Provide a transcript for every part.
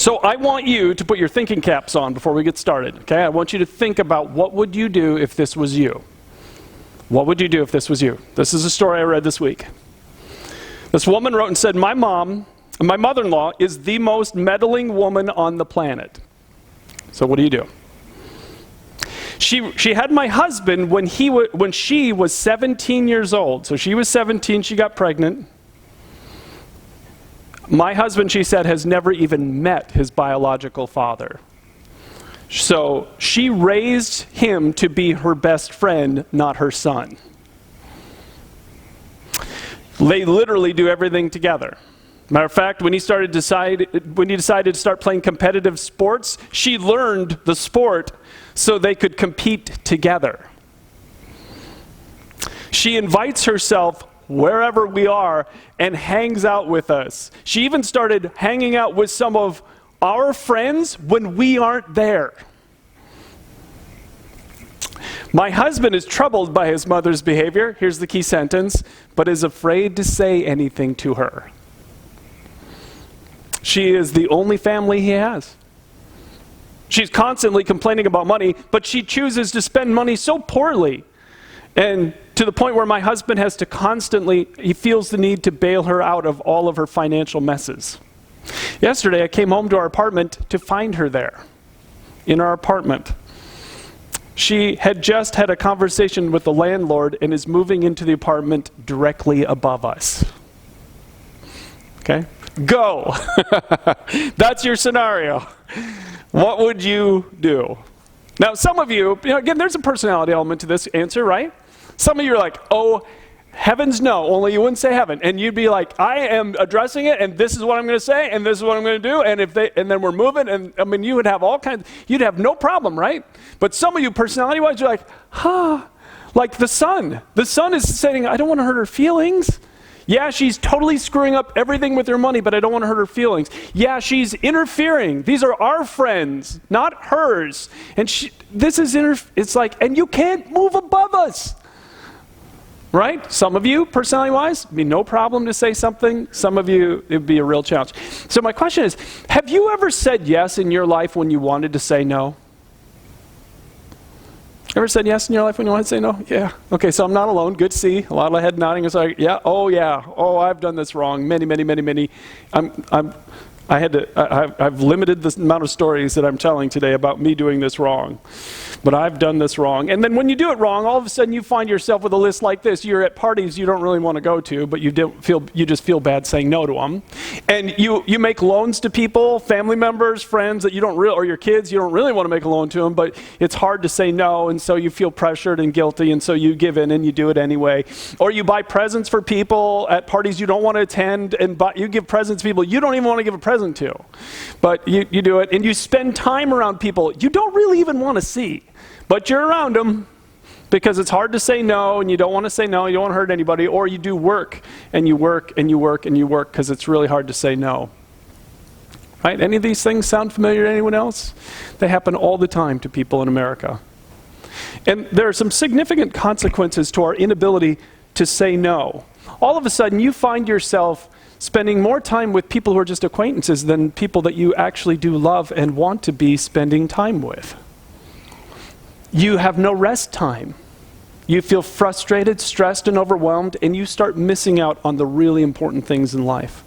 So I want you to put your thinking caps on before we get started, okay? I want you to think about what would you do if this was you? What would you do if this was you? This is a story I read this week. This woman wrote and said, my mother-in-law is the most meddling woman on the planet. So what do you do? She had my husband when she was 17 years old. So she was 17, she got pregnant. My husband, she said, has never even met his biological father. So she raised him to be her best friend, not her son. They literally do everything together. Matter of fact, when he decided to start playing competitive sports, she learned the sport so they could compete together. She invites herself wherever we are and hangs out with us. She even started hanging out with some of our friends when we aren't there. My husband is troubled by his mother's behavior, here's the key sentence, but is afraid to say anything to her. She is the only family he has. She's constantly complaining about money, but she chooses to spend money so poorly. And to the point where my husband has to he feels the need to bail her out of all of her financial messes. Yesterday, I came home to our apartment to find her there, in our apartment. She had just had a conversation with the landlord and is moving into the apartment directly above us. Okay? Go! That's your scenario. What would you do? Now, some of you, again, there's a personality element to this answer, right? Some of you are like, oh, heavens no, only you wouldn't say heaven. And you'd be like, I am addressing it, and this is what I'm going to say, and this is what I'm going to do, and then we're moving, and I mean, you would have all kinds, you'd have no problem, right? But some of you, personality-wise, you're like, like the son. The son is saying, I don't want to hurt her feelings. Yeah, she's totally screwing up everything with her money, but I don't want to hurt her feelings. Yeah, she's interfering. These are our friends, not hers. And it's like, and you can't move above us. Right? Some of you, personality-wise, it'd be no problem to say something. Some of you, it'd be a real challenge. So my question is, have you ever said yes in your life when you wanted to say no? Ever said yes in your life when you wanted to say no? Yeah. Okay, so I'm not alone. Good to see. A lot of head nodding. It's like, yeah. Oh, I've done this wrong. Many. I've limited the amount of stories that I'm telling today about me doing this wrong. But I've done this wrong. And then when you do it wrong, all of a sudden you find yourself with a list like this. You're at parties you don't really want to go to, but you just feel bad saying no to them. And you make loans to people, family members, friends that you don't really, or your kids, you don't really want to make a loan to them, but it's hard to say no, and so you feel pressured and guilty, and so you give in and you do it anyway. Or you buy presents for people at parties you don't want to attend, and you give presents to people you don't even want to give a present to. But you do it, and you spend time around people you don't really even want to see. But you're around them because it's hard to say no, and you don't want to say no, you don't want to hurt anybody, or you do work, and you work, and you work, and you work because it's really hard to say no. Right? Any of these things sound familiar to anyone else? They happen all the time to people in America. And there are some significant consequences to our inability to say no. All of a sudden, you find yourself spending more time with people who are just acquaintances than people that you actually do love and want to be spending time with. You have no rest time. You feel frustrated, stressed, and overwhelmed, and you start missing out on the really important things in life.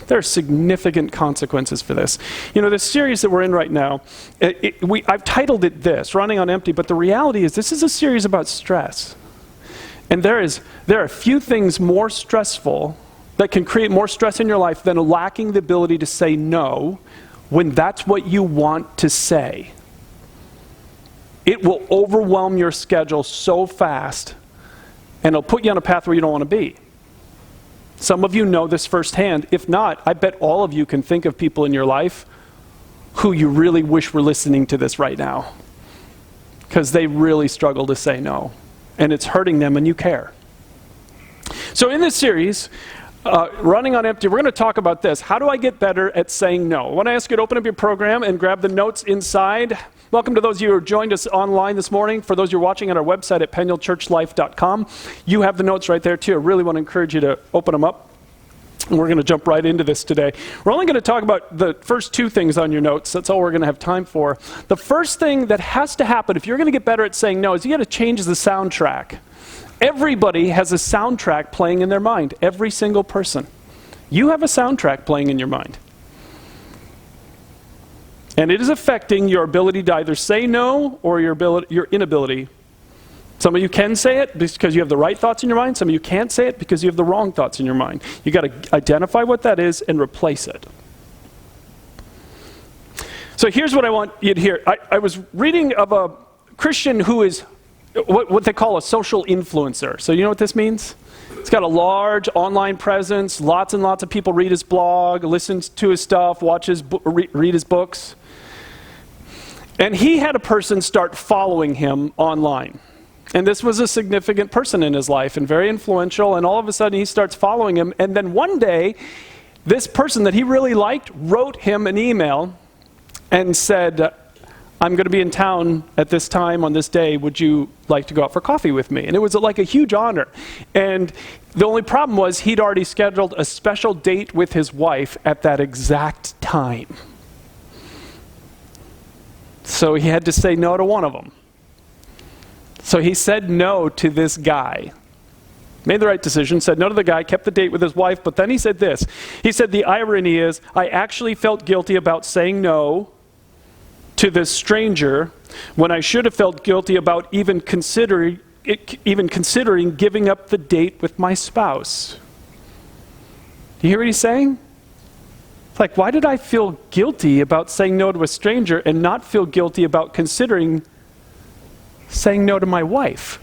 There are significant consequences for this. The series that we're in right now, I've titled it this, Running on Empty, but the reality is this is a series about stress. And there are few things more stressful that can create more stress in your life than lacking the ability to say no when that's what you want to say. It will overwhelm your schedule so fast, and it'll put you on a path where you don't want to be. Some of you know this firsthand. If not, I bet all of you can think of people in your life who you really wish were listening to this right now, because they really struggle to say no, and it's hurting them, and you care. So in this series, Running on Empty, we're going to talk about this. How do I get better at saying no? I want to ask you to open up your program and grab the notes inside. Welcome to those of you who have joined us online this morning. For those of you watching at our website at penulchurchlife.com, you have the notes right there too. I really want to encourage you to open them up. And we're going to jump right into this today. We're only going to talk about the first two things on your notes. That's all we're going to have time for. The first thing that has to happen if you're going to get better at saying no is you got to change the soundtrack. Everybody has a soundtrack playing in their mind. Every single person. You have a soundtrack playing in your mind. And it is affecting your ability to either say no or your inability. Some of you can say it because you have the right thoughts in your mind. Some of you can't say it because you have the wrong thoughts in your mind. You got to identify what that is and replace it. So here's what I want you to hear. I was reading of a Christian who is what they call a social influencer. So you know what this means? He's got a large online presence. Lots and lots of people read his blog, listen to his stuff, read his books. And he had a person start following him online. And this was a significant person in his life and very influential. And all of a sudden he starts following him. And then one day, this person that he really liked wrote him an email and said, I'm going to be in town at this time on this day. Would you like to go out for coffee with me? And it was like a huge honor. And the only problem was he'd already scheduled a special date with his wife at that exact time. So he had to say no to one of them. So he said no to this guy. Made the right decision, said no to the guy, kept the date with his wife, but then he said this. He said, the irony is, I actually felt guilty about saying no to this stranger when I should have felt guilty about even considering giving up the date with my spouse. Do you hear what he's saying? It's like, why did I feel guilty about saying no to a stranger and not feel guilty about considering saying no to my wife?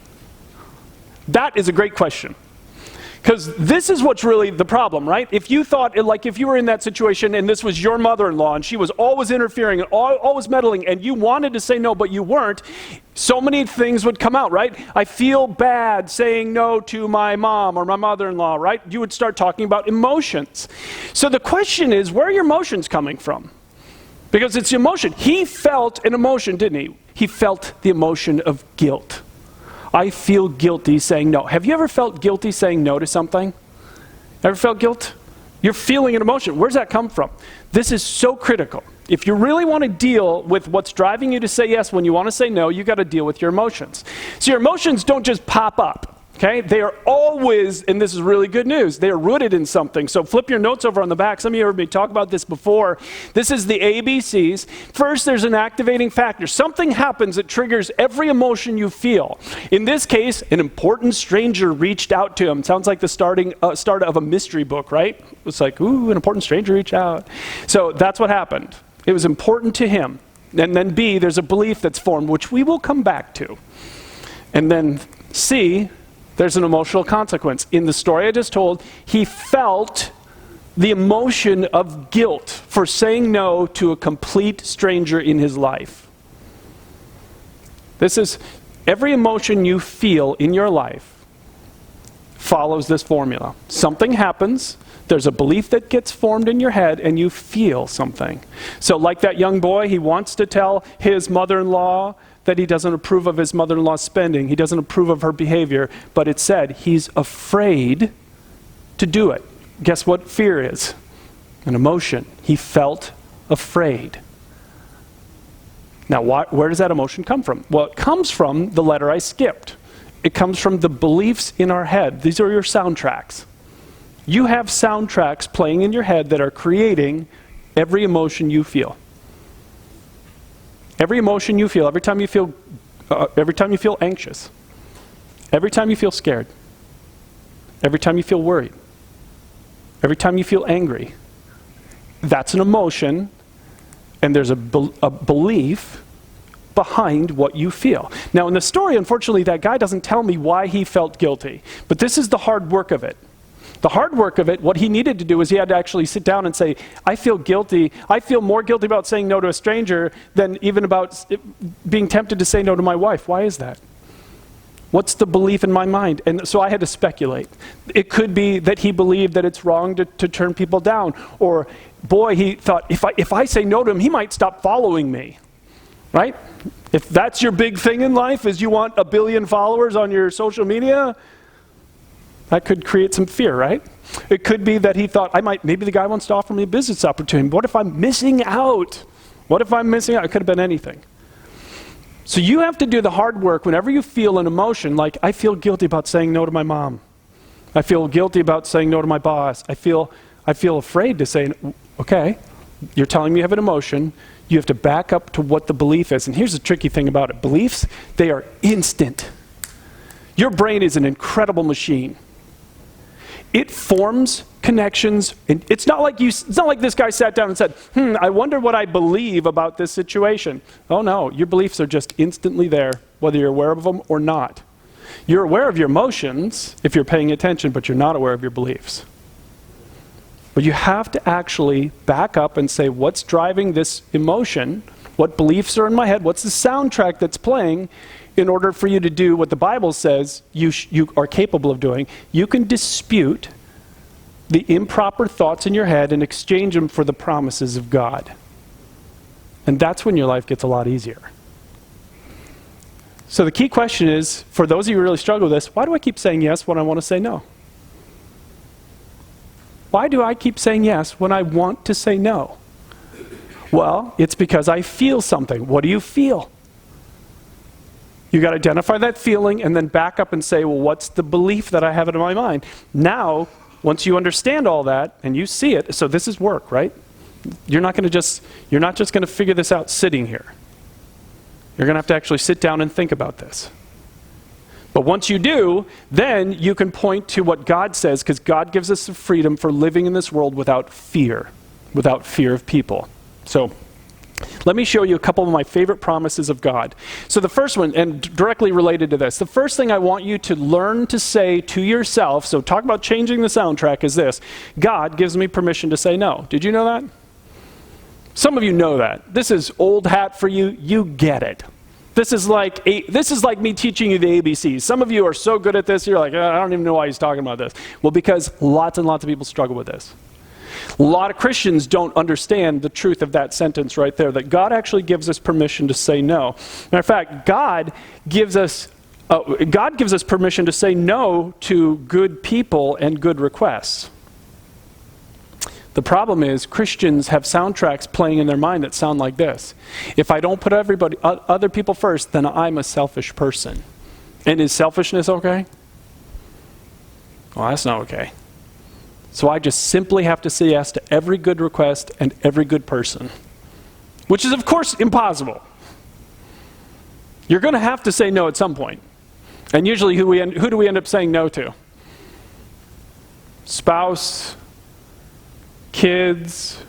That is a great question. Because this is what's really the problem, right? If you thought, like if you were in that situation and this was your mother-in-law and she was always interfering and always meddling and you wanted to say no but you weren't, so many things would come out, right? I feel bad saying no to my mom or my mother-in-law, right? You would start talking about emotions. So the question is, where are your emotions coming from? Because it's emotion. He felt an emotion, didn't he? He felt the emotion of guilt. I feel guilty saying no. Have you ever felt guilty saying no to something? Ever felt guilt? You're feeling an emotion. Where's that come from? This is so critical. If you really want to deal with what's driving you to say yes when you want to say no, you got to deal with your emotions. So your emotions don't just pop up. Okay, they are always, and this is really good news, they are rooted in something. So flip your notes over on the back. Some of you heard me talk about this before. This is the ABCs. First, there's an activating factor. Something happens that triggers every emotion you feel. In this case, an important stranger reached out to him. Sounds like the start of a mystery book, right? It's like, ooh, an important stranger reached out. So that's what happened. It was important to him. And then B, there's a belief that's formed, which we will come back to. And then C, there's an emotional consequence. In the story I just told, he felt the emotion of guilt for saying no to a complete stranger in his life. This is, every emotion you feel in your life follows this formula. Something happens, there's a belief that gets formed in your head, and you feel something. So like that young boy, he wants to tell his mother-in-law that he doesn't approve of his mother-in-law's spending. He doesn't approve of her behavior. But it said he's afraid to do it. Guess what fear is? An emotion. He felt afraid. Now, where does that emotion come from? Well, it comes from the letter I skipped. It comes from the beliefs in our head. These are your soundtracks. You have soundtracks playing in your head that are creating every emotion you feel. Every emotion you feel, every time you feel anxious, every time you feel scared, every time you feel worried, every time you feel angry, that's an emotion, and there's a belief behind what you feel. Now in the story, unfortunately, that guy doesn't tell me why he felt guilty, but this is the hard work of it. The hard work of it, what he needed to do is he had to actually sit down and say, I feel guilty. I feel more guilty about saying no to a stranger than even about being tempted to say no to my wife. Why is that? What's the belief in my mind? And so I had to speculate. It could be that he believed that it's wrong to turn people down. Or, boy, he thought, if I say no to him, he might stop following me. Right? If that's your big thing in life, is you want 1 billion followers on your social media, that could create some fear, right? It could be that he thought, maybe the guy wants to offer me a business opportunity. What if I'm missing out? What if I'm missing out? It could have been anything. So you have to do the hard work whenever you feel an emotion, like I feel guilty about saying no to my mom. I feel guilty about saying no to my boss. I feel afraid to say, okay, you're telling me you have an emotion. You have to back up to what the belief is. And here's the tricky thing about it. Beliefs, they are instant. Your brain is an incredible machine. It forms connections. And it's not like this guy sat down and said, I wonder what I believe about this situation. Oh no, your beliefs are just instantly there, whether you're aware of them or not. You're aware of your emotions if you're paying attention, but you're not aware of your beliefs. But you have to actually back up and say, what's driving this emotion? What beliefs are in my head? What's the soundtrack that's playing? In order for you to do what the Bible says you are capable of doing, you can dispute the improper thoughts in your head and exchange them for the promises of God. And that's when your life gets a lot easier. So the key question is, for those of you who really struggle with this, why do I keep saying yes when I want to say no? Why do I keep saying yes when I want to say no? Well, it's because I feel something. What do you feel? You got to identify that feeling and then back up and say, well, what's the belief that I have in my mind? Now, once you understand all that and you see it, so this is work, right? You're not just going to figure this out sitting here. You're going to have to actually sit down and think about this. But once you do, then you can point to what God says, because God gives us the freedom for living in this world without fear of people. So let me show you a couple of my favorite promises of God. So the first one, and directly related to this, the first thing I want you to learn to say to yourself, so talk about changing the soundtrack, is this: God gives me permission to say no. Did you know that? Some of you know that. This is old hat for you. You get it. This is like me teaching you the ABCs. Some of you are so good at this, you're like, I don't even know why he's talking about this. Well, because lots and lots of people struggle with this. A lot of Christians don't understand the truth of that sentence right there, that God actually gives us permission to say no. Matter of fact, God gives us permission to say no to good people and good requests. The problem is Christians have soundtracks playing in their mind that sound like this: if I don't put other people first, then I'm a selfish person. And is selfishness okay? Well, that's not okay. So I just simply have to say yes to every good request and every good person, which is, of course, impossible. You're going to have to say no at some point. And usually who do we end up saying no to? Spouse, kids,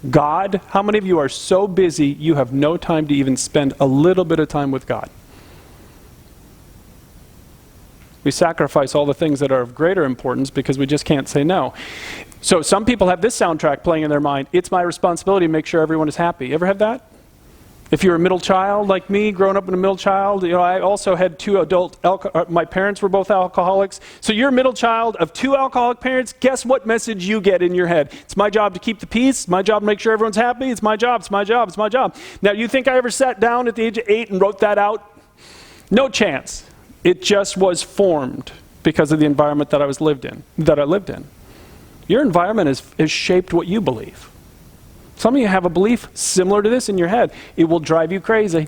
God. How many of you are so busy you have no time to even spend a little bit of time with God? We sacrifice all the things that are of greater importance because we just can't say no. So some people have this soundtrack playing in their mind: it's my responsibility to make sure everyone is happy. You ever had that? If you're a middle child like me, growing up in a middle child, I also had two my parents were both alcoholics. So you're a middle child of two alcoholic parents. Guess what message you get in your head? It's my job to keep the peace. It's my job to make sure everyone's happy. It's my job. It's my job. It's my job. Now, you think I ever sat down at the age of 8 and wrote that out? No chance. It just was formed because of the environment that I lived in. Your environment has shaped what you believe. Some of you have a belief similar to this in your head. It will drive you crazy.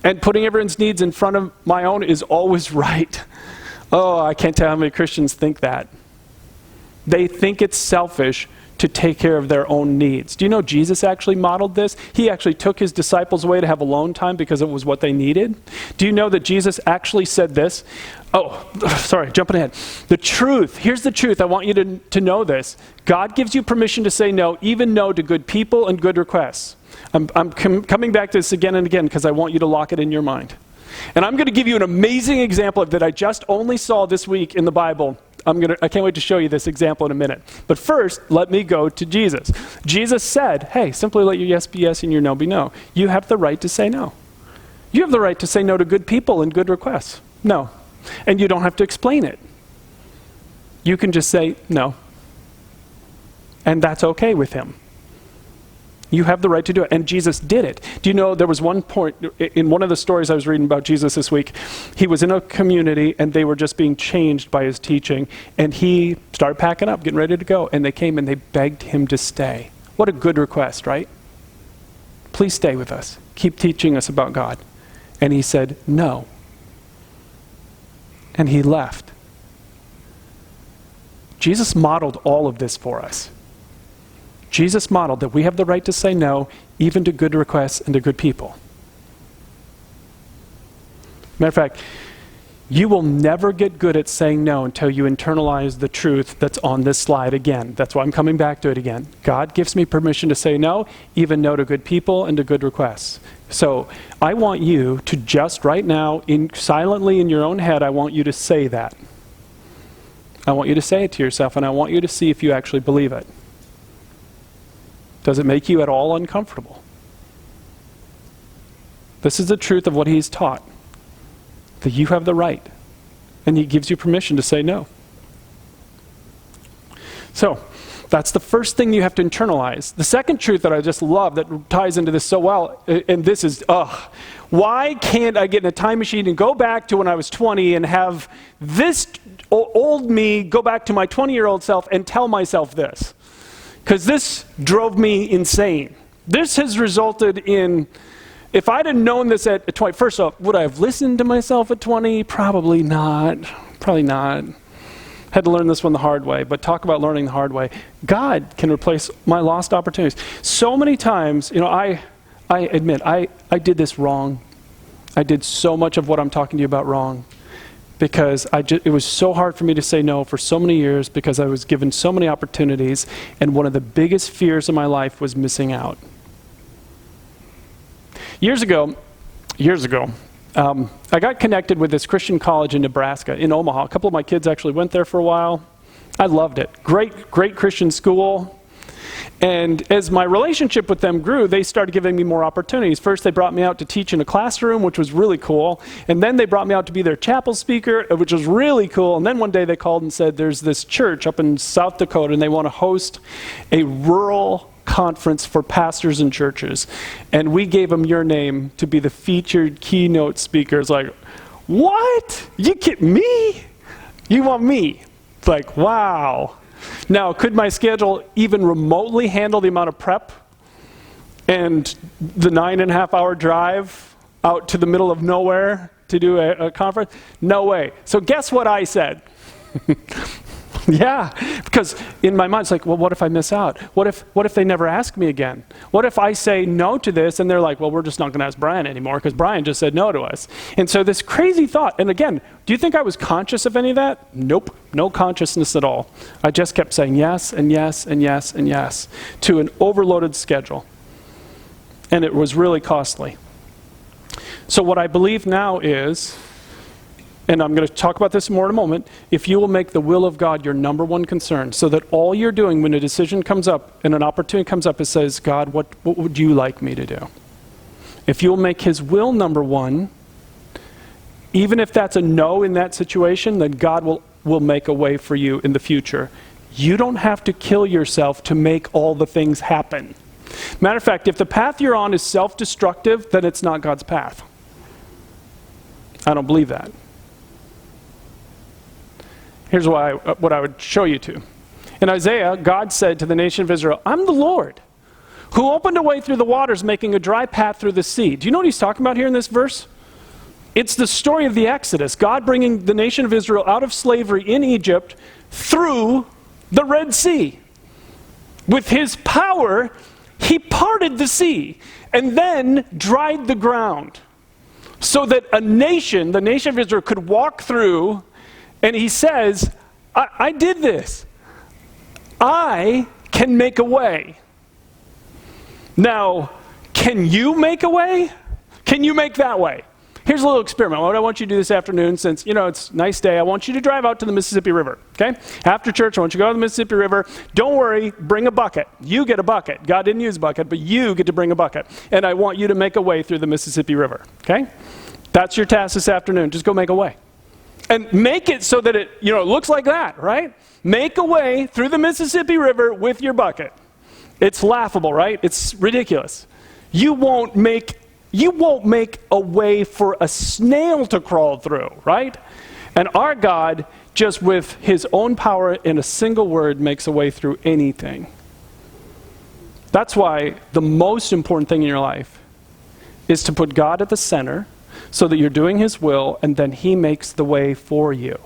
And putting everyone's needs in front of my own is always right. Oh, I can't tell how many Christians think that. They think it's selfish to take care of their own needs. Do you know Jesus actually modeled this? He actually took his disciples away to have alone time because it was what they needed. Do you know that Jesus actually said this? Oh, sorry, jumping ahead. The truth, here's the truth. I want you to know this. God gives you permission to say no, even no to good people and good requests. I'm coming back to this again and again because I want you to lock it in your mind. And I'm going to give you an amazing example that I just only saw this week in the Bible. I can't wait to show you this example in a minute. But first, let me go to Jesus. Jesus said, hey, simply let your yes be yes and your no be no. You have the right to say no. You have the right to say no to good people and good requests. No. And you don't have to explain it. You can just say no. And that's okay with him. You have the right to do it. And Jesus did it. Do you know there was one point in one of the stories I was reading about Jesus this week, he was in a community and they were just being changed by his teaching. And he started packing up, getting ready to go. And they came and they begged him to stay. What a good request, right? Please stay with us. Keep teaching us about God. And he said, no. And he left. Jesus modeled all of this for us. Jesus modeled that we have the right to say no, even to good requests and to good people. Matter of fact, you will never get good at saying no until you internalize the truth that's on this slide again. That's why I'm coming back to it again. God gives me permission to say no, even no to good people and to good requests. So I want you to just right now, silently in your own head, I want you to say that. I want you to say it to yourself, and I want you to see if you actually believe it. Does it make you at all uncomfortable? This is the truth of what he's taught. That you have the right. And he gives you permission to say no. So, that's the first thing you have to internalize. The second truth that I just love that ties into this so well, and this is, why can't I get in a time machine and go back to when I was 20 and have this old me go back to my 20-year-old self and tell myself this? Because this drove me insane. This has resulted in, if I'd have known this at 20, first off, would I have listened to myself at 20? Probably not. Probably not. Had to learn this one the hard way, but talk about learning the hard way. God can replace my lost opportunities. So many times, I admit, I did this wrong. I did so much of what I'm talking to you about wrong. Because it was so hard for me to say no for so many years because I was given so many opportunities, and one of the biggest fears in my life was missing out. Years ago, I got connected with this Christian college in Nebraska, in Omaha. A couple of my kids actually went there for a while. I loved it. Great Christian school. And as my relationship with them grew, they started giving me more opportunities. First, they brought me out to teach in a classroom, which was really cool. And then they brought me out to be their chapel speaker, which was really cool. And then one day they called and said, there's this church up in South Dakota, and they want to host a rural conference for pastors and churches. And we gave them your name to be the featured keynote speaker. It's like, what? You get me? You want me? It's like, wow. Now, could my schedule even remotely handle the amount of prep and the 9.5-hour drive out to the middle of nowhere to do a conference? No way. So guess what I said? Yeah, because in my mind, it's like, well, what if I miss out? What if they never ask me again? What if I say no to this and they're like, well, we're just not going to ask Brian anymore because Brian just said no to us. And so this crazy thought, and again, do you think I was conscious of any of that? Nope, no consciousness at all. I just kept saying yes and yes and yes and yes to an overloaded schedule. And it was really costly. So what I believe now is, and I'm going to talk about this more in a moment, if you will make the will of God your number one concern, so that all you're doing when a decision comes up and an opportunity comes up, it says, God, what would you like me to do? If you'll make his will number one, even if that's a no in that situation, then God will make a way for you in the future. You don't have to kill yourself to make all the things happen. Matter of fact, if the path you're on is self-destructive, then it's not God's path. I don't believe that. Here's what I would show you to. In Isaiah, God said to the nation of Israel, I'm the Lord, who opened a way through the waters, making a dry path through the sea. Do you know what he's talking about here in this verse? It's the story of the Exodus, God bringing the nation of Israel out of slavery in Egypt through the Red Sea. With his power, he parted the sea and then dried the ground so that the nation of Israel, could walk through. And he says, I did this. I can make a way. Now, can you make a way? Can you make that way? Here's a little experiment. What I want you to do this afternoon, since, it's a nice day, I want you to drive out to the Mississippi River, okay? After church, I want you to go to the Mississippi River. Don't worry, bring a bucket. You get a bucket. God didn't use a bucket, but you get to bring a bucket. And I want you to make a way through the Mississippi River, okay? That's your task this afternoon. Just go make a way. And make it so that it looks like that, right? Make a way through the Mississippi River with your bucket. It's laughable, right? It's ridiculous. You won't make a way for a snail to crawl through, right? And our God, just with his own power in a single word, makes a way through anything. That's why the most important thing in your life is to put God at the center so that you're doing his will, and then he makes the way for you.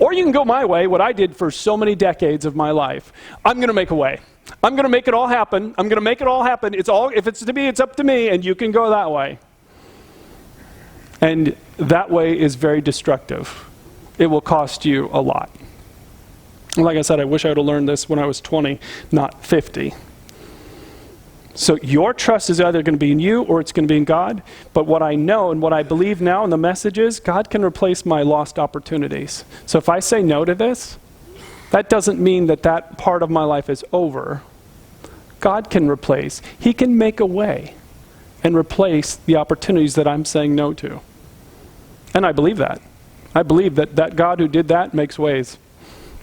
Or you can go my way, what I did for so many decades of my life. I'm going to make a way. I'm going to make it all happen. I'm going to make it all happen. If it's to be, it's up to me, and you can go that way. And that way is very destructive. It will cost you a lot. Like I said, I wish I would have learned this when I was 20, not 50. So your trust is either going to be in you or it's going to be in God. But what I know and what I believe now in the message is God can replace my lost opportunities. So if I say no to this, that doesn't mean that that part of my life is over. God can replace. He can make a way and replace the opportunities that I'm saying no to. And I believe that. I believe that that God who did that makes ways.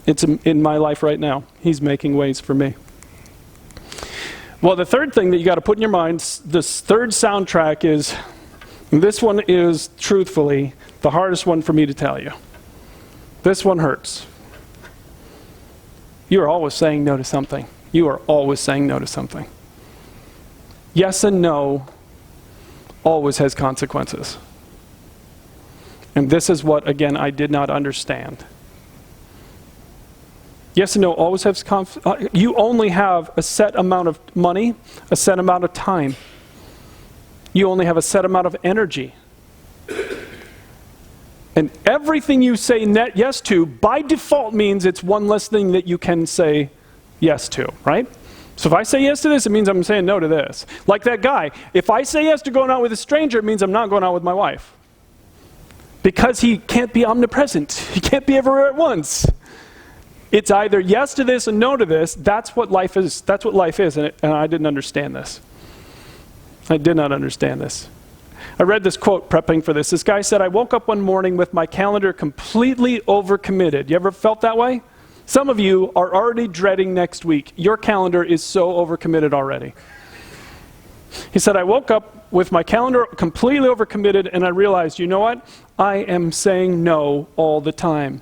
It's in my life right now. He's making ways for me. Well, the third thing that you got to put in your mind, this third soundtrack is, this one is truthfully the hardest one for me to tell you. This one hurts. You are always saying no to something. You are always saying no to something. Yes and no always has consequences. And this is what, again, I did not understand. Yes and no always has you only have a set amount of money, a set amount of time. You only have a set amount of energy. And everything you say yes to, by default, means it's one less thing that you can say yes to, right? So if I say yes to this, it means I'm saying no to this. Like that guy. If I say yes to going out with a stranger, it means I'm not going out with my wife. Because he can't be omnipresent. He can't be everywhere at once. It's either yes to this and no to this. That's what life is. That's what life is. And I didn't understand this. I did not understand this. I read this quote prepping for this. This guy said, I woke up one morning with my calendar completely overcommitted. You ever felt that way? Some of you are already dreading next week. Your calendar is so overcommitted already. He said, I woke up with my calendar completely overcommitted, and I realized, you know what? I am saying no all the time.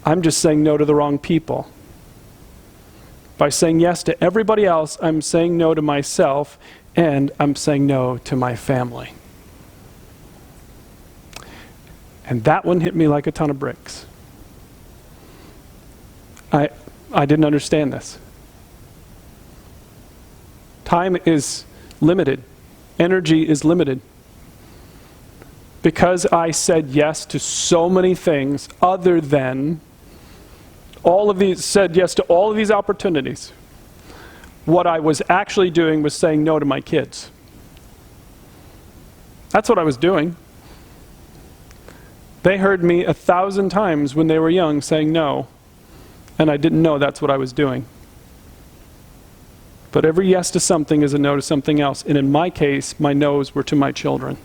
I'm just saying no to the wrong people. By saying yes to everybody else, I'm saying no to myself, and I'm saying no to my family. And that one hit me like a ton of bricks. I didn't understand this. Time is limited. Energy is limited. Because I said yes to so many things other than said yes to all of these opportunities, what I was actually doing was saying no to my kids. That's what I was doing. They heard me 1,000 times when they were young saying no, and I didn't know that's what I was doing. But every yes to something is a no to something else, and in my case, my no's were to my children.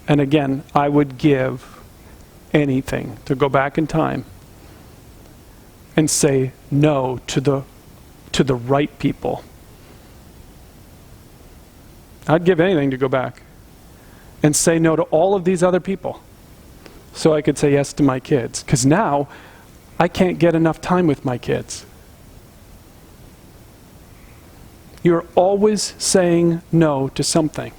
And again, I would give anything to go back in time and say no to the right people. I'd give anything to go back and say no to all of these other people so I could say yes to my kids. Because now I can't get enough time with my kids. You're always saying no to something.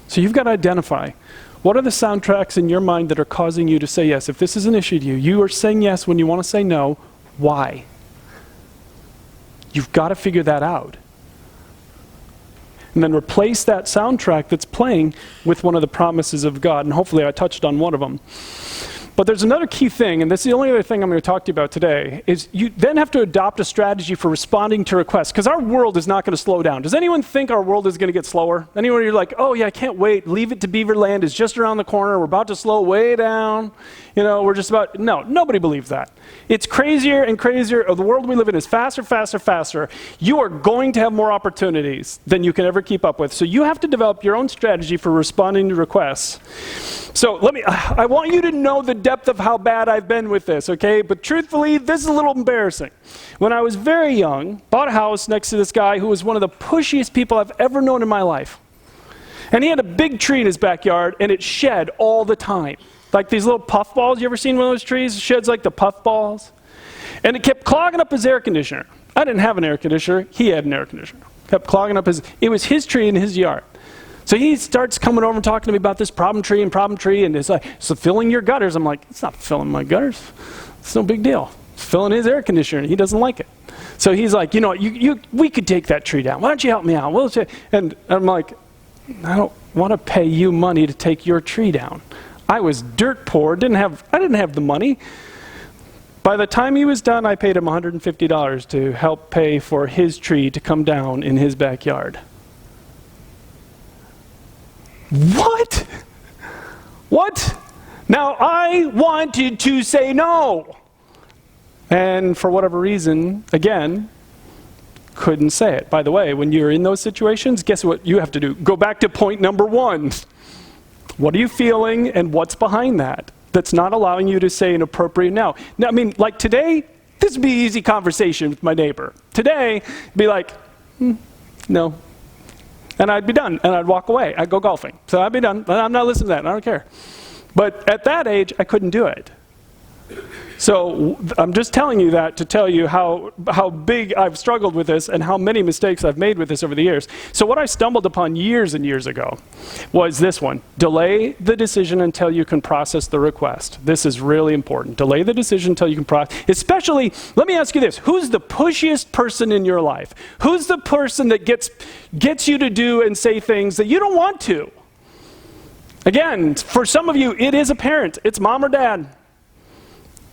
So you've got to identify, what are the soundtracks in your mind that are causing you to say yes? If this is an issue to you, you are saying yes when you want to say no. Why? You've got to figure that out. And then replace that soundtrack that's playing with one of the promises of God. And hopefully I touched on one of them. But there's another key thing, and this is the only other thing I'm going to talk to you about today, is you then have to adopt a strategy for responding to requests, because our world is not going to slow down. Does anyone think our world is going to get slower? Anyone, you're like, oh yeah, I can't wait, Leave It to Beaverland is just around the corner, we're about to slow way down, we're just about, no, nobody believes that. It's crazier and crazier, the world we live in is faster, faster, faster. You are going to have more opportunities than you can ever keep up with, so you have to develop your own strategy for responding to requests. So I want you to know the depth of how bad I've been with this, okay? But truthfully, this is a little embarrassing. When I was very young, bought a house next to this guy who was one of the pushiest people I've ever known in my life. And he had a big tree in his backyard, and it shed all the time. Like these little puff balls. You ever seen one of those trees? It sheds like the puff balls. And it kept clogging up his air conditioner. I didn't have an air conditioner. He had an air conditioner. Kept clogging up it was his tree in his yard. So he starts coming over and talking to me about this problem tree, and it's like, so filling your gutters. I'm like, it's not filling my gutters. It's no big deal. It's filling his air conditioner, and he doesn't like it. So he's like, we could take that tree down. Why don't you help me out? And I'm like, I don't want to pay you money to take your tree down. I was dirt poor, I didn't have the money. By the time he was done, I paid him $150 to help pay for his tree to come down in his backyard. What? What? Now, I wanted to say no. And for whatever reason, again, couldn't say it. By the way, when you're in those situations, guess what you have to do? Go back to point number 1. What are you feeling and what's behind that? That's not allowing you to say an appropriate no. Now, I mean, like today, this would be an easy conversation with my neighbor. Today, it'd be like, no. And I'd be done, and I'd walk away. I'd go golfing. So I'd be done. I'm not listening to that. I don't care. But at that age, I couldn't do it. So I'm just telling you that to tell you how big I've struggled with this and how many mistakes I've made with this over the years. So what I stumbled upon years and years ago was this one. Delay the decision until you can process the request. This is really important. Delay the decision until you can process. Especially, let me ask you this. Who's the pushiest person in your life? Who's the person that gets you to do and say things that you don't want to? Again, for some of you, it is a parent. It's mom or dad.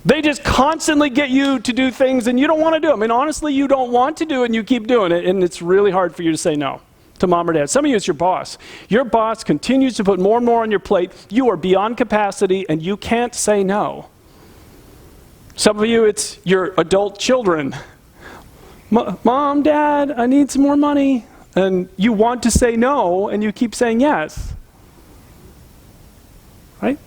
They just constantly get you to do things and you don't want to do them. I mean, honestly, you don't want to do it and you keep doing it, and it's really hard for you to say no to mom or dad. Some of you, it's your boss. Your boss continues to put more and more on your plate. You are beyond capacity and you can't say no. Some of you, it's your adult children. Mom, Dad, I need some more money. And you want to say no and you keep saying yes. Right?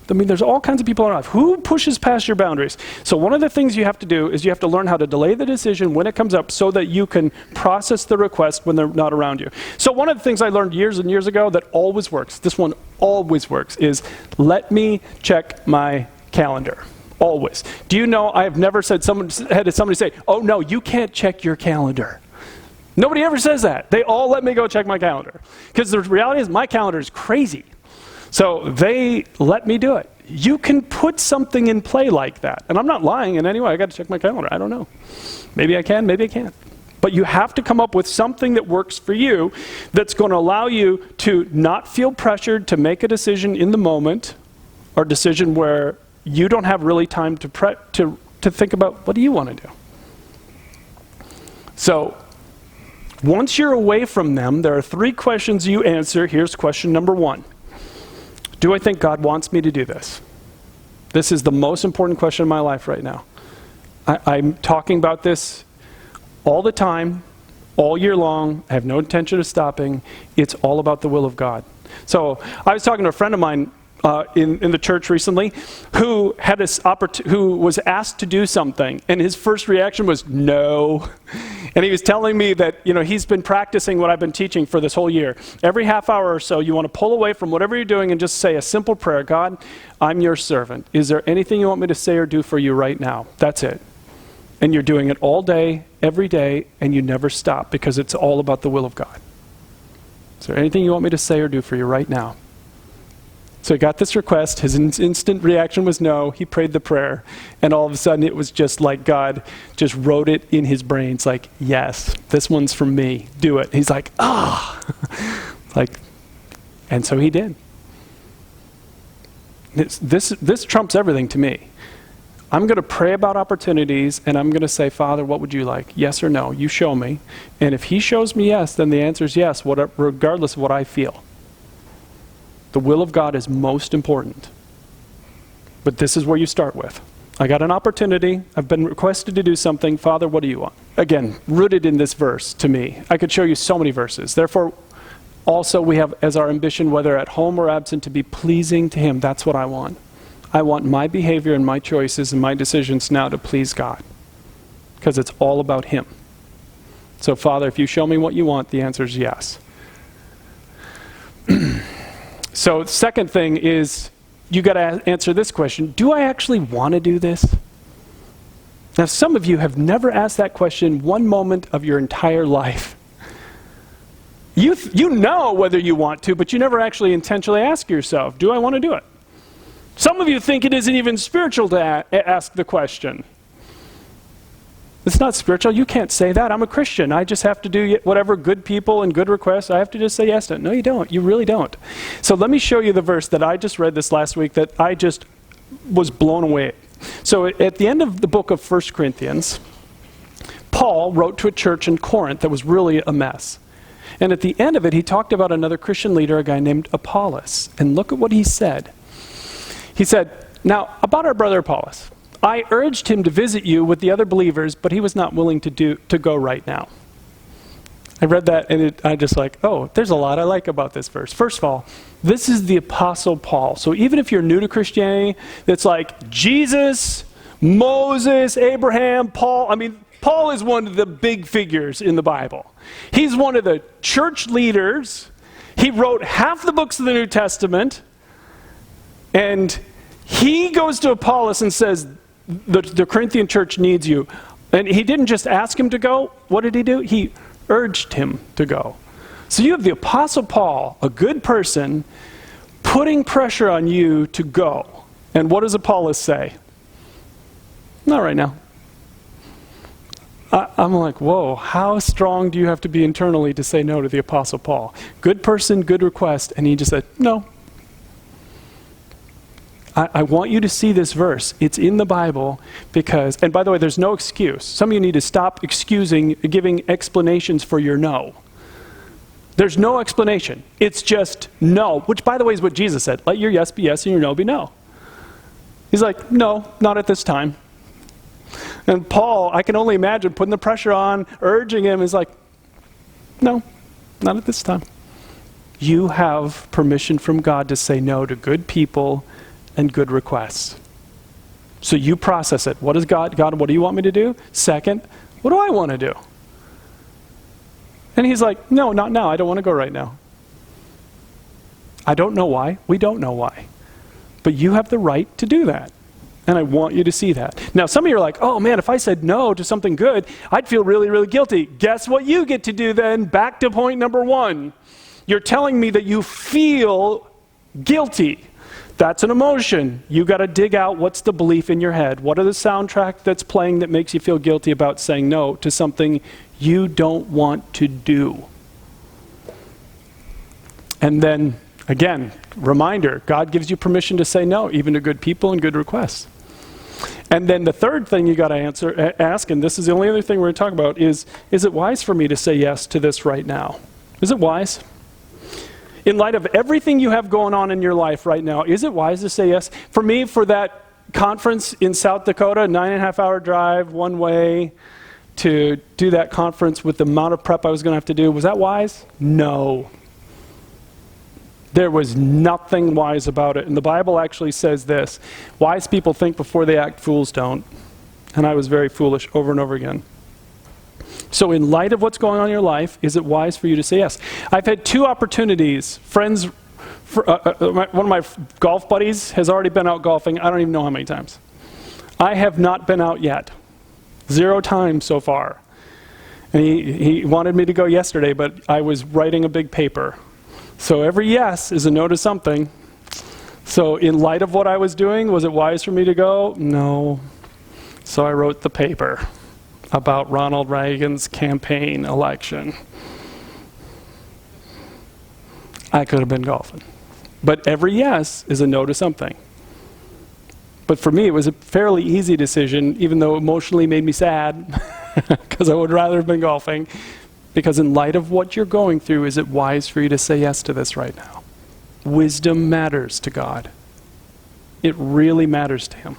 I mean, there's all kinds of people in our life. Who pushes past your boundaries? So one of the things you have to do is you have to learn how to delay the decision when it comes up so that you can process the request when they're not around you. So one of the things I learned years and years ago that always works, this one always works, is let me check my calendar. Always. Do you know I have never had somebody say, oh no, you can't check your calendar. Nobody ever says that. They all let me go check my calendar. Because the reality is my calendar is crazy. So they let me do it. You can put something in play like that. And I'm not lying in any way. I got to check my calendar. I don't know. Maybe I can, maybe I can't. But you have to come up with something that works for you that's going to allow you to not feel pressured to make a decision in the moment, or a decision where you don't have really time to think about what do you want to do. So once you're away from them, there are 3 questions you answer. Here's question number 1. Do I think God wants me to do this? This is the most important question in my life right now. I'm talking about this all the time, all year long. I have no intention of stopping. It's all about the will of God. So I was talking to a friend of mine in the church recently who had who was asked to do something, and his first reaction was no. And he was telling me that, he's been practicing what I've been teaching for this whole year. Every half hour or so, you want to pull away from whatever you're doing and just say a simple prayer. God, I'm your servant. Is there anything you want me to say or do for you right now? That's it. And you're doing it all day, every day, and you never stop because it's all about the will of God. Is there anything you want me to say or do for you right now? So he got this request. His instant reaction was no. He prayed the prayer. And all of a sudden, it was just like God just wrote it in his brain. It's like, yes, this one's for me. Do it. He's like, and so he did. This trumps everything to me. I'm going to pray about opportunities, and I'm going to say, Father, what would you like? Yes or no? You show me. And if he shows me yes, then the answer is yes, regardless of what I feel. The will of God is most important. But this is where you start with. I got an opportunity. I've been requested to do something. Father, what do you want? Again, rooted in this verse to me. I could show you so many verses. Therefore, also we have as our ambition, whether at home or absent, to be pleasing to him. That's what I want. I want my behavior and my choices and my decisions now to please God, because it's all about him. So Father, if you show me what you want, the answer is yes. So the second thing is, you got to answer this question: do I actually want to do this? Now, some of you have never asked that question one moment of your entire life. You know whether you want to, but you never actually intentionally ask yourself, do I want to do it? Some of you think it isn't even spiritual to ask the question. It's not spiritual. You can't say that. I'm a Christian. I just have to do whatever good people and good requests. I have to just say yes to it. No, you don't. You really don't. So let me show you the verse that I just read this last week that I just was blown away. So at the end of the book of 1 Corinthians, Paul wrote to a church in Corinth that was really a mess. And at the end of it, he talked about another Christian leader, a guy named Apollos. And look at what he said. He said, now, about our brother Apollos, I urged him to visit you with the other believers, but he was not willing to go right now. I read that and I just like, oh, there's a lot I like about this verse. First of all, this is the Apostle Paul. So even if you're new to Christianity, that's like Jesus, Moses, Abraham, Paul. I mean, Paul is one of the big figures in the Bible. He's one of the church leaders. He wrote half the books of the New Testament. And he goes to Apollos and says, the Corinthian church needs you. And he didn't just ask him to go. What did he do? He urged him to go. So you have the Apostle Paul, a good person, putting pressure on you to go. And what does Apollos say? Not right now. I'm like, whoa, how strong do you have to be internally to say no to the Apostle Paul? Good person, good request, and he just said, no. I want you to see this verse. It's in the Bible because, and by the way, there's no excuse. Some of you need to stop giving explanations for your no. There's no explanation. It's just no, which by the way is what Jesus said. Let your yes be yes and your no be no. He's like, no, not at this time. And Paul, I can only imagine putting the pressure on, urging him, is like, no, not at this time. You have permission from God to say no to good people and good requests. So you process it. What is God, what do you want me to do? Second, what do I want to do? And he's like, no, not now. I don't want to go right now. I don't know why. We don't know why. But you have the right to do that. And I want you to see that. Now, some of you are like, oh man, if I said no to something good, I'd feel really, really guilty. Guess what you get to do then? Back to point number one. You're telling me that you feel guilty. That's an emotion. You got to dig out what's the belief in your head. What are the soundtrack that's playing that makes you feel guilty about saying no to something you don't want to do? And then, again, reminder, God gives you permission to say no, even to good people and good requests. And then the third thing you got to ask, and this is the only other thing we're going to talk about, is it wise for me to say yes to this right now? Is it wise? In light of everything you have going on in your life right now, is it wise to say yes? For me, for that conference in South Dakota, 9.5-hour drive one way to do that conference with the amount of prep I was going to have to do, was that wise? No. There was nothing wise about it. And the Bible actually says this: wise people think before they act, fools don't. And I was very foolish over and over again. So in light of what's going on in your life, is it wise for you to say yes? I've had two opportunities. Friends, one of my golf buddies has already been out golfing. I don't even know how many times. I have not been out yet. 0 times so far. And he wanted me to go yesterday, but I was writing a big paper. So every yes is a no to something. So in light of what I was doing, was it wise for me to go? No. So I wrote the paper about Ronald Reagan's campaign election. I could have been golfing. But every yes is a no to something. But for me, it was a fairly easy decision, even though emotionally made me sad, because I would rather have been golfing. Because in light of what you're going through, is it wise for you to say yes to this right now? Wisdom matters to God. It really matters to Him.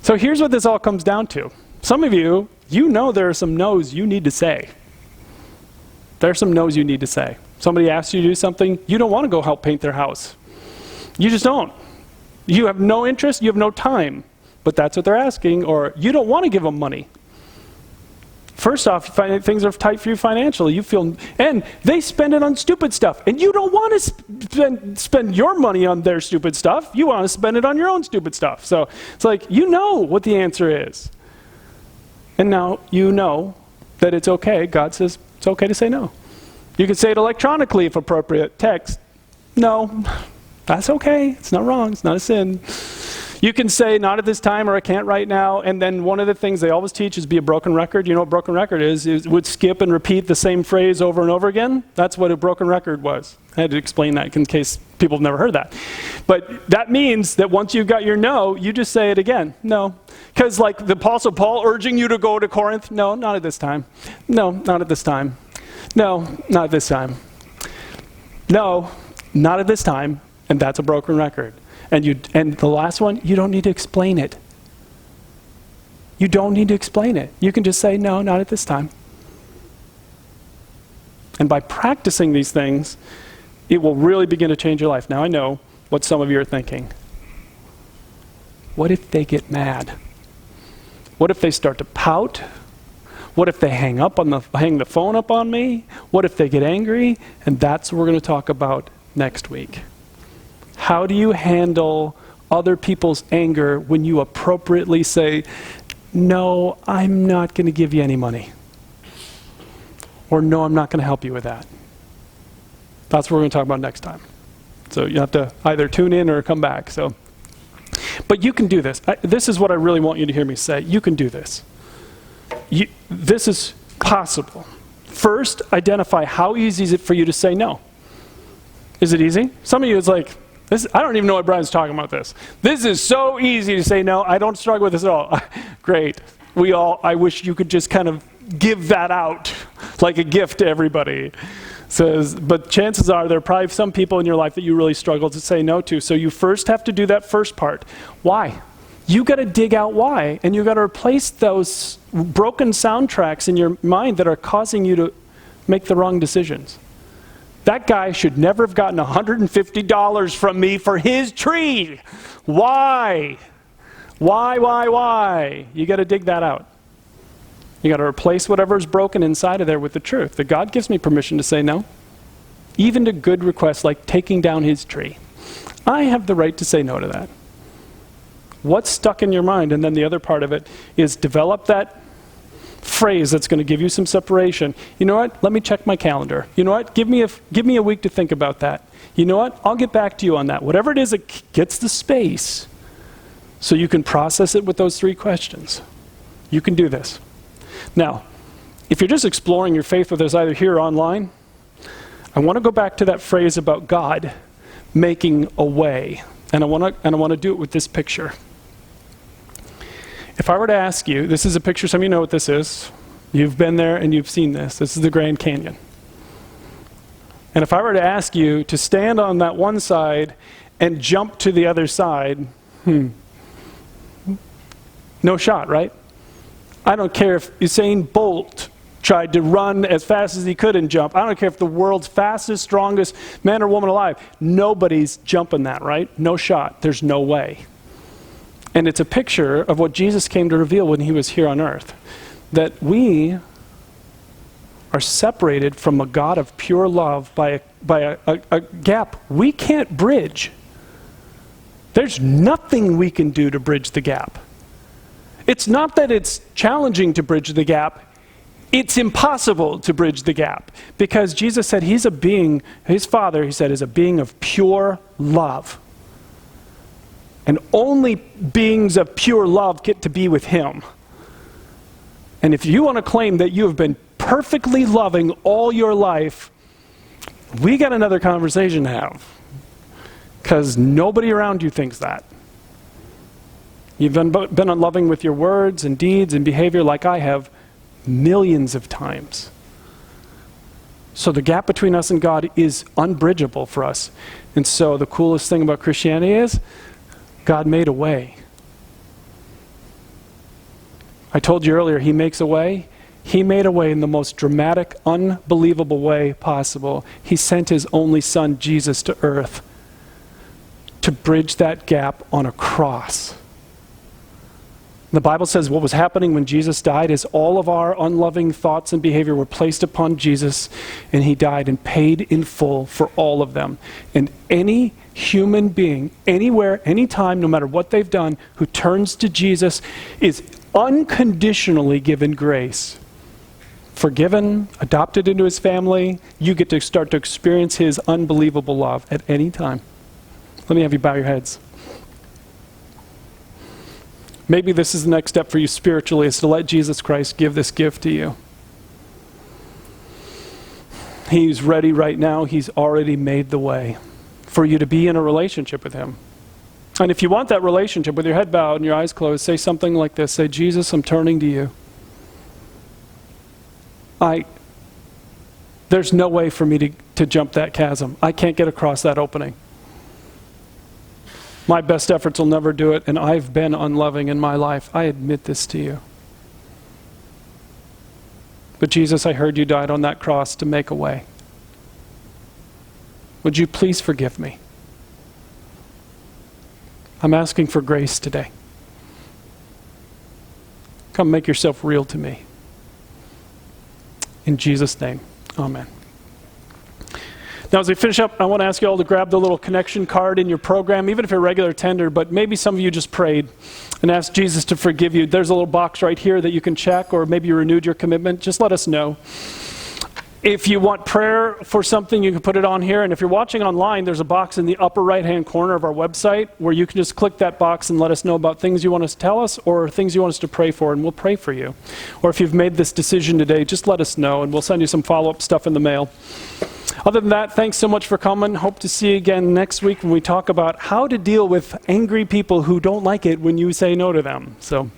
So here's what this all comes down to. Some of you, you know there are some no's you need to say. There are some no's you need to say. Somebody asks you to do something, you don't want to go help paint their house. You just don't. You have no interest, you have no time. But that's what they're asking, or you don't want to give them money. First off, things are tight for you financially. You feel, and they spend it on stupid stuff. And you don't want to spend your money on their stupid stuff. You want to spend it on your own stupid stuff. So it's like, you know what the answer is. And now you know that it's okay. God says it's okay to say no. You can say it electronically if appropriate. Text, no, that's okay. It's not wrong. It's not a sin. You can say, not at this time, or I can't right now. And then one of the things they always teach is be a broken record. You know what broken record is? It would skip and repeat the same phrase over and over again. That's what a broken record was. I had to explain that in case people have never heard that. But that means that once you've got your no, you just say it again. No. Because like the Apostle Paul urging you to go to Corinth, no, not at this time. No, not at this time. No, not at this time. No, not at this time. And that's a broken record. And the last one, you don't need to explain it. You don't need to explain it. You can just say, no, not at this time. And by practicing these things, it will really begin to change your life. Now I know what some of you are thinking. What if they get mad? What if they start to pout? What if they hang the phone up on me? What if they get angry? And that's what we're going to talk about next week. How do you handle other people's anger when you appropriately say, no, I'm not going to give you any money. Or no, I'm not going to help you with that. That's what we're going to talk about next time. So you have to either tune in or come back. But you can do this. This is what I really want you to hear me say. You can do this. This is possible. First, identify how easy is it for you to say no. Is it easy? Some of you, it's like, I don't even know what Brian's talking about this. This is so easy to say no. I don't struggle with this at all. Great. I wish you could just kind of give that out like a gift to everybody. But chances are there are probably some people in your life that you really struggle to say no to. So you first have to do that first part. Why? You got to dig out why. And you got to replace those broken soundtracks in your mind that are causing you to make the wrong decisions. That guy should never have gotten $150 from me for his tree. Why? Why? You got to dig that out. You got to replace whatever's broken inside of there with the truth. That God gives me permission to say no. Even to good requests like taking down his tree. I have the right to say no to that. What's stuck in your mind? And then the other part of it is develop that phrase that's going to give you some separation. You know what? Let me check my calendar. You know what? Give me a week to think about that. You know what? I'll get back to you on that. Whatever it is that gets the space so you can process it with those 3 questions. You can do this. Now, if you're just exploring your faith with us either here or online, I want to go back to that phrase about God making a way. And I want to do it with this picture. If I were to ask you, this is a picture, some of you know what this is. You've been there and you've seen this. This is the Grand Canyon. And if I were to ask you to stand on that one side and jump to the other side, no shot, right? I don't care if Usain Bolt tried to run as fast as he could and jump. I don't care if the world's fastest, strongest man or woman alive. Nobody's jumping that, right? No shot. There's no way. And it's a picture of what Jesus came to reveal when he was here on earth. That we are separated from a God of pure love by a gap we can't bridge. There's nothing we can do to bridge the gap. It's not that it's challenging to bridge the gap. It's impossible to bridge the gap. Because Jesus said he's a being, his Father, he said, is a being of pure love. And only beings of pure love get to be with him. And if you want to claim that you have been perfectly loving all your life, we got another conversation to have. Because nobody around you thinks that. You've been unloving with your words and deeds and behavior like I have millions of times. So the gap between us and God is unbridgeable for us. And so the coolest thing about Christianity is God made a way. I told you earlier, he makes a way. He made a way in the most dramatic, unbelievable way possible. He sent his only son, Jesus, to earth to bridge that gap on a cross. The Bible says what was happening when Jesus died is all of our unloving thoughts and behavior were placed upon Jesus, and he died and paid in full for all of them. And any human being, anywhere, anytime, no matter what they've done, who turns to Jesus is unconditionally given grace. Forgiven, adopted into his family, you get to start to experience his unbelievable love at any time. Let me have you bow your heads. Maybe this is the next step for you spiritually, is to let Jesus Christ give this gift to you. He's ready right now. He's already made the way for you to be in a relationship with him. And if you want that relationship, with your head bowed and your eyes closed, say something like this. Say, Jesus, I'm turning to you. There's no way for me to jump that chasm. I can't get across that opening. My best efforts will never do it, and I've been unloving in my life. I admit this to you. But Jesus, I heard you died on that cross to make a way. Would you please forgive me? I'm asking for grace today. Come make yourself real to me. In Jesus' name, amen. Now, as we finish up, I want to ask you all to grab the little connection card in your program, even if you're a regular attender, but maybe some of you just prayed and asked Jesus to forgive you. There's a little box right here that you can check, or maybe you renewed your commitment. Just let us know. If you want prayer for something, you can put it on here. And if you're watching online, there's a box in the upper right-hand corner of our website where you can just click that box and let us know about things you want us to tell us or things you want us to pray for, and we'll pray for you. Or if you've made this decision today, just let us know, and we'll send you some follow-up stuff in the mail. Other than that, thanks so much for coming. Hope to see you again next week when we talk about how to deal with angry people who don't like it when you say no to them. So.